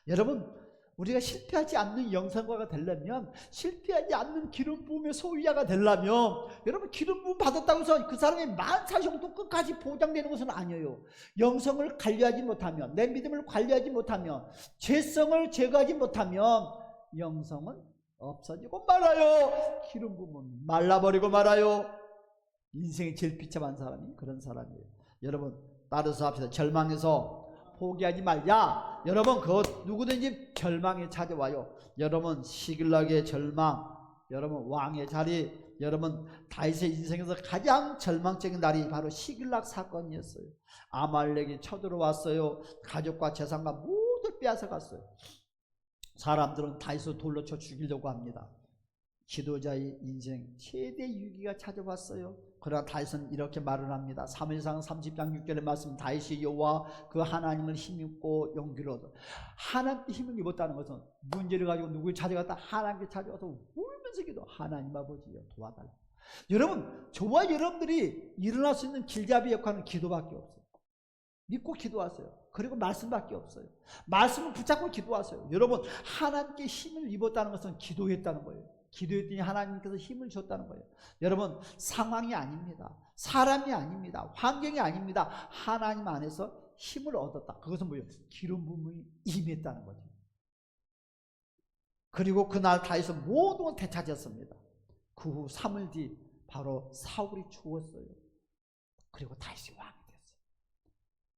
여러분, 우리가 실패하지 않는 영성과가 되려면, 실패하지 않는 기름 부음의 소유자가 되려면, 여러분, 기름 부음 받았다고 해서 그 사람이 만사형통 끝까지 보장되는 것은 아니에요. 영성을 관리하지 못하면, 내 믿음을 관리하지 못하면, 죄성을 제거하지 못하면 영성은 없어지고 말아요. 기름 부음은 말라버리고 말아요. 인생이 제일 비참한 사람이 그런 사람이에요. 여러분, 따라서 합시다. 절망해서 포기하지 말자. 여러분, 그것 누구든지 절망이 찾아와요. 여러분, 시글락의 절망, 여러분 왕의 자리, 여러분 다윗의 인생에서 가장 절망적인 날이 바로 시글락 사건이었어요. 아말렉이 쳐들어왔어요. 가족과 재산과 모두 빼앗아갔어요. 사람들은 다윗을 돌로 쳐 죽이려고 합니다. 지도자의 인생 최대 위기가 찾아왔어요. 그러나 다윗은 이렇게 말을 합니다. 사무엘상 30장 6절의 말씀, 다윗이 여호와 그 하나님을 힘입고 용기를 얻어. 하나님께 힘을 입었다는 것은 문제를 가지고 누구를 찾아갔다? 하나님께 찾아가서 울면서 기도, 하나님 아버지여 도와달라. 여러분, 저와 여러분들이 일어날 수 있는 길잡이 역할은 기도밖에 없어요. 믿고 기도하세요. 그리고 말씀밖에 없어요. 말씀을 붙잡고 기도하세요. 여러분, 하나님께 힘을 입었다는 것은 기도했다는 거예요. 기도했더니 하나님께서 힘을 줬다는 거예요. 여러분, 상황이 아닙니다. 사람이 아닙니다. 환경이 아닙니다. 하나님 안에서 힘을 얻었다. 그것은 뭐예요? 기름 부음이 임했다는 거죠. 그리고 그날 다윗은 모든 걸 되찾았습니다. 그 후 3일 뒤 바로 사울이 죽었어요. 그리고 다윗이 왕이 됐어요.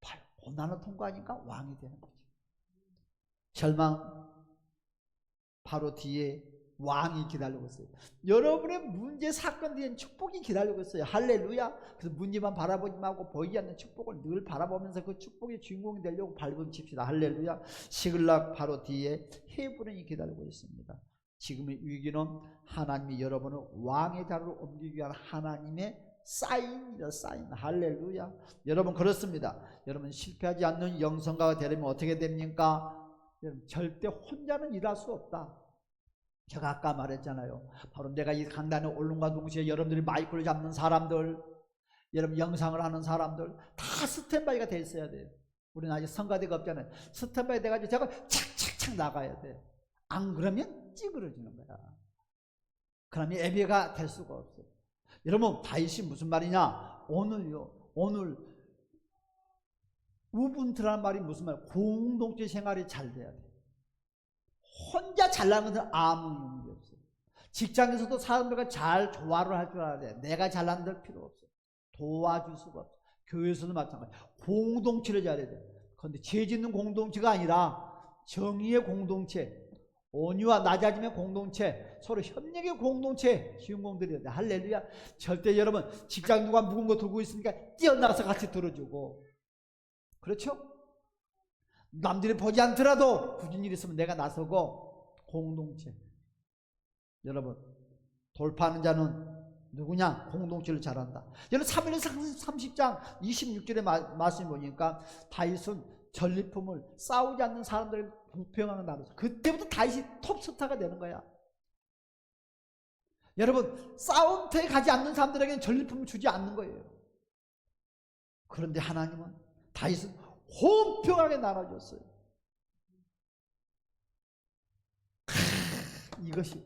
바로 고난을 통과하니까 왕이 되는 거죠. 절망 바로 뒤에 왕이 기다리고 있어요. 여러분의 문제 사건 뒤엔 축복이 기다리고 있어요. 할렐루야. 그래서 문제만 바라보지 말고 보이지 않는 축복을 늘 바라보면서 그 축복의 주인공이 되려고 발버둥칩시다. 할렐루야. 시글락 바로 뒤에 헤브론이 기다리고 있습니다. 지금의 위기는 하나님이 여러분을 왕의 자리로 옮기기 위한 하나님의 사인이다. 사인. 할렐루야. 여러분, 그렇습니다. 여러분, 실패하지 않는 영성가가 되려면 어떻게 됩니까? 여러분, 절대 혼자는 일할 수 없다. 제가 아까 말했잖아요. 바로 내가 이 강단에 오른과 동시에 여러분들이 마이크를 잡는 사람들, 여러분 영상을 하는 사람들 다 스탠바이가 돼 있어야 돼요. 우리는 아직 성가대가 없잖아요. 스탠바이 돼가지고 제가 착착착 나가야 돼요. 안 그러면 찌그러지는 거야. 그러면 예배가 될 수가 없어요. 여러분, 다윗이 무슨 말이냐? 오늘 우분투라는 말이 무슨 말이야? 공동체 생활이 잘 돼야 돼. 혼자 잘나는 것은 아무 의미 없어요. 직장에서도 사람들과 잘 조화를 할 줄 알아야 돼. 내가 잘나는 데 필요 없어요. 도와줄 수가 없어요. 교회에서도 마찬가지예요. 공동체를 잘해야 돼. 그런데 죄 짓는 공동체가 아니라 정의의 공동체, 온유와 낮아짐의 공동체, 서로 협력의 공동체 주인공들이어야 돼. 할렐루야. 절대 여러분, 직장 누가 묵은 거 들고 있으니까 뛰어나가서 같이 들어주고, 그렇죠? 남들이 보지 않더라도 굳은 일 있으면 내가 나서고, 공동체. 여러분, 돌파하는 자는 누구냐? 공동체를 잘한다. 여러분, 사무엘상 30장 26절의 말씀을 보니까 다윗은 전리품을 싸우지 않는 사람들을 부평하는 나라에서 그때부터 다윗이 톱스타가 되는 거야. 여러분, 싸움터에 가지 않는 사람들에게는 전리품을 주지 않는 거예요. 그런데 하나님은 다윗은 공평하게 나눠줬어요. 이것이,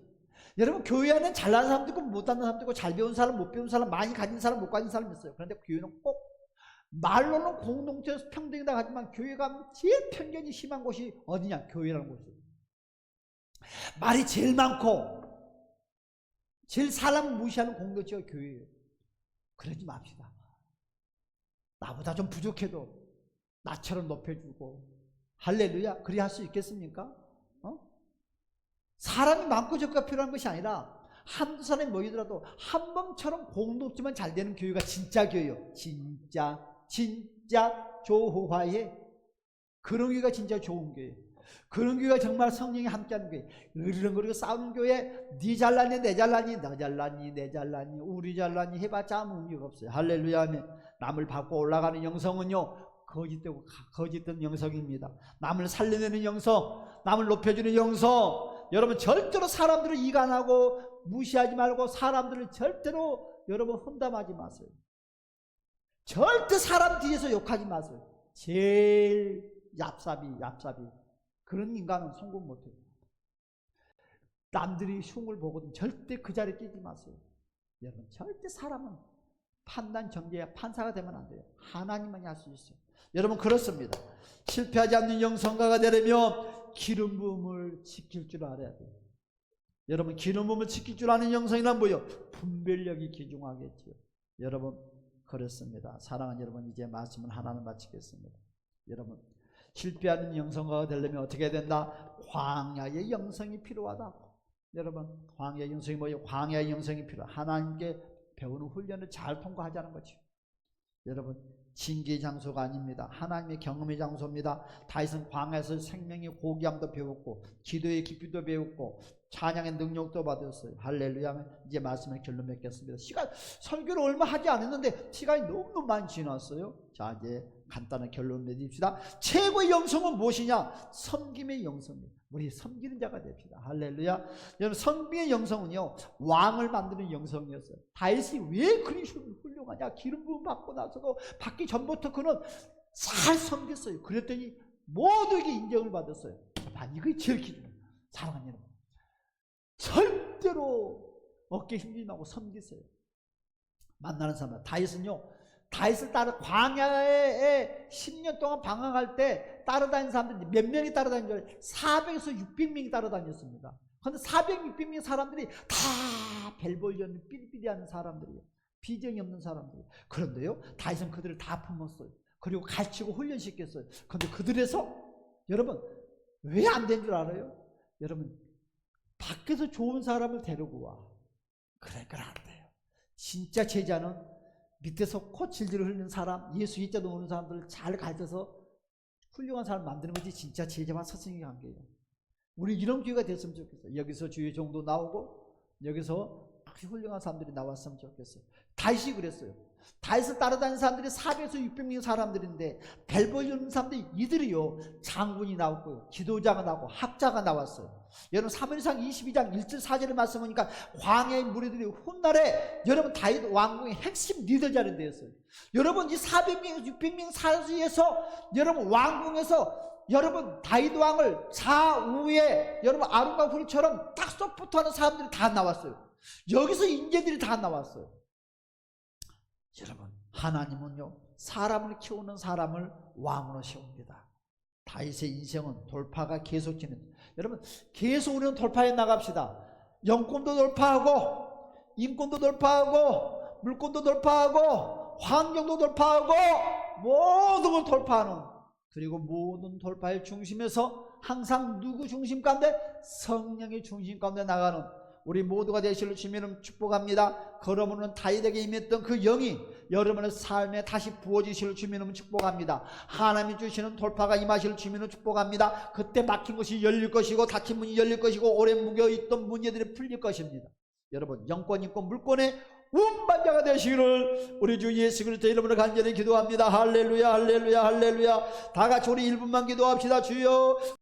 여러분, 교회 안에 잘나는 사람도 있고 못하는 사람도 있고 잘 배운 사람 못 배운 사람, 많이 가진 사람 못 가진 사람이 있어요. 그런데 교회는 꼭 말로는 공동체에서 평등이다 하지만 교회가 제일 편견이 심한 곳이 어디냐? 교회라는 곳이에요. 말이 제일 많고 제일 사람을 무시하는 공동체가 교회예요. 그러지 맙시다. 나보다 좀 부족해도 나처럼 높여주고, 할렐루야. 그리 할 수 있겠습니까? 사람이 많고 적가 필요한 것이 아니라 한두 사람이 모이더라도 한 번처럼 공동체만 잘 되는 교회가 진짜 교회예요. 진짜 조화에, 그런 교회가 진짜 좋은 교회, 그런 교회가 정말 성령이 함께하는 교회. 으르렁거리고 싸우는 교회, 네 잘나니 내 잘나니 너 잘나니 내 잘나니 우리 잘나니 해봤자 아무 의미가 없어요. 할렐루야. 남을 밟고 올라가는 영성은요, 거짓된 영성입니다. 남을 살려내는 영성, 남을 높여주는 영성, 여러분 절대로 사람들을 이간하고 무시하지 말고 사람들을 절대로 여러분 험담하지 마세요. 절대 사람 뒤에서 욕하지 마세요. 제일 얍삽이 그런 인간은 성공 못해요. 남들이 흉을 보거든 절대 그 자리에 끼지 마세요. 여러분 절대 사람은 판단 정죄야 판사가 되면 안 돼요. 하나님만이 할 수 있어요. 여러분 그렇습니다. 실패하지 않는 영성가가 되려면 기름 부음을 지킬 줄 알아야 돼요. 여러분 기름 부음을 지킬 줄 아는 영성이란 뭐예요? 분별력이 귀중하겠죠. 여러분 그렇습니다. 사랑하는 여러분, 이제 말씀을 하나는 마치겠습니다. 여러분 실패하는 영성가가 되려면 어떻게 해야 된다? 광야의 영성이 필요하다. 여러분 광야의 영성이 뭐예요? 광야의 영성이 필요하다. 하나님께 배우는 훈련을 잘 통과하자는 거죠. 여러분 징계의 장소가 아닙니다. 하나님의 경험의 장소입니다. 다윗은 광야에서 생명의 고귀함도 배웠고 기도의 깊이도 배웠고 찬양의 능력도 받았어요. 할렐루야. 이제 말씀의 결론 맺겠습니다. 설교를 얼마 하지 않았는데 시간이 너무 많이 지났어요. 자, 이제 간단한 결론 맺읍시다. 최고의 영성은 무엇이냐? 섬김의 영성입니다. 우리 섬기는 자가 됩시다. 할렐루야. 여러분 섬김의 영성은요 왕을 만드는 영성이었어요. 다윗이 왜 그리 훌륭하냐? 기름 부음 받고 나서도 받기 전부터 그는 잘 섬겼어요. 그랬더니 모두에게 인정을 받았어요. 이거 제일 기준. 사랑하는 여러분, 절대로 어깨 힘주지 말고 섬기세요. 만나는 사람. 다윗을 따라 광야에 10년 동안 방황할 때 따라다니는 사람들이 몇 명이 따라다니죠? 400에서 600명이 따라다녔습니다. 그런데 400, 600명 사람들이 다 벨벌려는 삐리삐리하는 사람들이에요. 비정이 없는 사람들이에요. 그런데요 다윗은 그들을 다 품었어요. 그리고 가르치고 훈련시켰어요. 그런데 그들에서 여러분 왜 안 된 줄 알아요? 여러분 밖에서 좋은 사람을 데리고 와. 그래 안 돼요. 진짜 제자는 밑에서 코 질질 흘리는 사람, 예수 이자도 오는 사람들을 잘 가르쳐서 훌륭한 사람 만드는 것이 진짜 제자와 스승의 관계예요. 우리 이런 기회가 됐으면 좋겠어요. 여기서 주의 종도 나오고 여기서 아주 훌륭한 사람들이 나왔으면 좋겠어요. 다윗이 그랬어요. 다윗을 따라다니는 사람들이 400에서 600명 사람들인데 벨벌리는 사람들이 이들이요 장군이 나왔고요 지도자가 나오고 학자가 나왔어요. 여러분 사무엘상 22장 1절 4절의 말씀 보니까 광야의 무리들이 훗날에 여러분 다윗 왕궁의 핵심 리더 자리에 되었어요. 여러분 이 400명 600명 사이에서 여러분 왕궁에서 여러분 다윗 왕을 좌우에 여러분 아론과 훌처럼 딱 서포트하는 사람들이 다 나왔어요. 여기서 인재들이 다 나왔어요. 여러분 하나님은요 사람을 키우는 사람을 왕으로 세웁니다. 다윗의 인생은 돌파가 계속되는, 여러분 계속 우리는 돌파해 나갑시다. 영권도 돌파하고 인권도 돌파하고 물권도 돌파하고 환경도 돌파하고 모든 걸 돌파하는, 그리고 모든 돌파의 중심에서 항상 누구 중심 가운데? 성령의 중심 가운데 나가는 우리 모두가 되시를 주님은 축복합니다. 그러므로 다윗에게 임했던 그 영이 여러분의 삶에 다시 부어지시를 주님은 축복합니다. 하나님이 주시는 돌파가 임하시를 주님은 축복합니다. 그때 막힌 것이 열릴 것이고 닫힌 문이 열릴 것이고 오래 묶여있던 문제들이 풀릴 것입니다. 여러분 영권, 인권, 물권의 운반자가 되시기를 우리 주 예수 그리스도의 이름으로 간절히 기도합니다. 할렐루야 할렐루야 할렐루야. 다 같이 우리 1분만 기도합시다. 주여